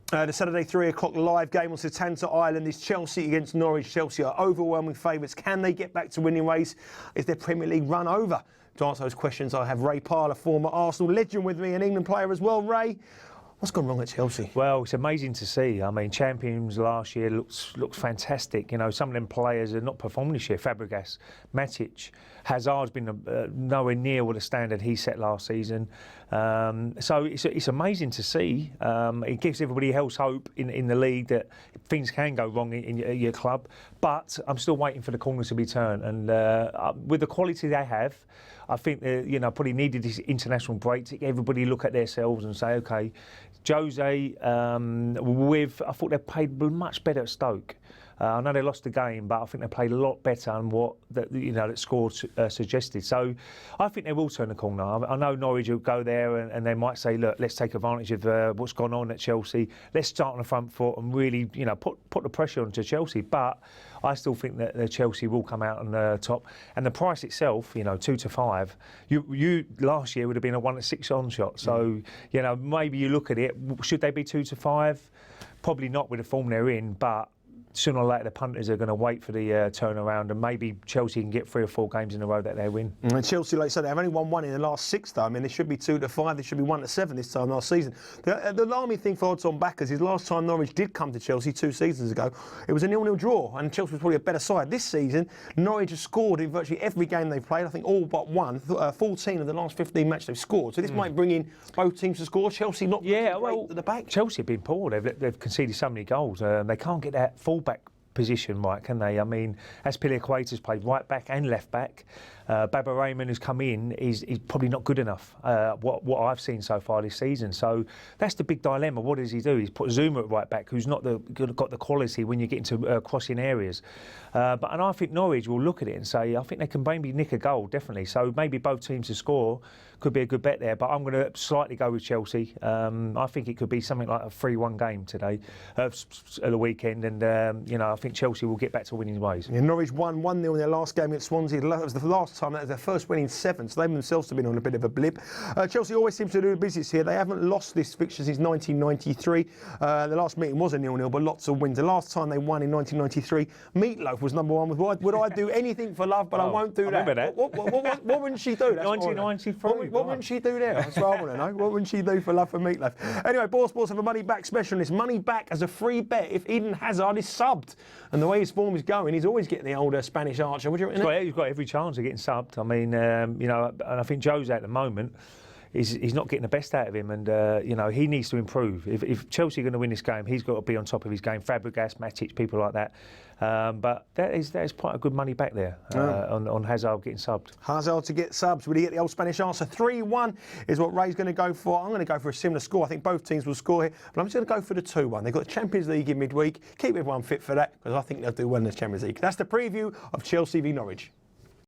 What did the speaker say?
The Saturday 3 o'clock live game on Setanta Island is Chelsea against Norwich. Chelsea are overwhelming favourites. Can they get back to winning ways? Is their Premier League run over? To answer those questions, I have Ray Parlour, former Arsenal legend, with me, an England player as well. Ray, what's gone wrong at Chelsea? Well, it's amazing to see. I mean, champions last year looks fantastic. You know, some of them players are not performing this year. Fabregas, Matic, Hazard's been nowhere near what the standard he set last season. So it's amazing to see. It gives everybody else hope in the league that things can go wrong in your club. But I'm still waiting for the corners to be turned. And with the quality they have, I think they, probably needed this international break to everybody look at themselves and say, okay, Jose, I thought they played much better at Stoke. I know they lost the game, but I think they played a lot better than what that score suggested. So I think they will turn the corner. I know Norwich will go there and they might say, look, let's take advantage of what's gone on at Chelsea. Let's start on the front foot and really, put the pressure onto Chelsea. But I still think that Chelsea will come out on the top. And the price itself, 2 to 5. You last year would have been a 1 to 6 on shot. So maybe you look at it. Should they be 2 to 5? Probably not with the form they're in, but sooner or later the punters are going to wait for the turnaround, and maybe Chelsea can get 3 or 4 games in a row that they win. And Chelsea, like I said, they've only won 1 in the last 6 though. I mean, they should be 2 to 5, they should be 1 to 7 this time last season. The alarming thing for odds-on backers is last time Norwich did come to Chelsea 2 seasons ago, it was a 0-0 draw, and Chelsea was probably a better side. This season, Norwich has scored in virtually every game they've played, I think all but one. 14 of the last 15 matches they've scored. So this might bring in both teams to score. Chelsea not great at the back. Chelsea have been poor. They've conceded so many goals. They can't get that full-back position right, can they? I mean, Azpilicueta's played right back and left back. Baba Raymond, who's come in, is probably not good enough, what I've seen so far this season. So that's the big dilemma. What does he do? He's put Zuma at right back, who's not got the quality when you get into crossing areas. And I think Norwich will look at it and say, I think they can maybe nick a goal, definitely. So maybe both teams to score could be a good bet there. But I'm going to slightly go with Chelsea. I think it could be something like a 3-1 game today, at the weekend. And, I think Chelsea will get back to winning ways. Yeah, Norwich won 1-0 in their last game against Swansea. That was the last time. That was their first win in 7. So they themselves have been on a bit of a blip. Chelsea always seems to do the business here. They haven't lost this fixture since 1993. The last meeting was a 0-0, but lots of wins. The last time they won in 1993, Meatloaf was number 1 with Would I do anything for love, but I won't do that. Remember that. What wouldn't she do? That's 1993. What wouldn't she do there? That's what I want to know. What wouldn't she do for love for Meatloaf? Anyway, BoyleSports have a money back special. It's money back as a free bet if Eden Hazard is subbed. And the way his form is going, he's always getting the older Spanish archer. What do you reckon? He's got every chance of getting subbed. I mean, and I think Jose at the moment, he's not getting the best out of him, and he needs to improve. If Chelsea are going to win this game, he's got to be on top of his game. Fabregas, Matic, people like that. But that is quite a good money back there on Hazard getting subbed. Hazard to get subs. Will he get the old Spanish answer? 3-1 is what Ray's going to go for. I'm going to go for a similar score. I think both teams will score here, but I'm just going to go for the 2-1. They've got the Champions League in midweek. Keep everyone fit for that, because I think they'll do well in the Champions League. That's the preview of Chelsea v Norwich.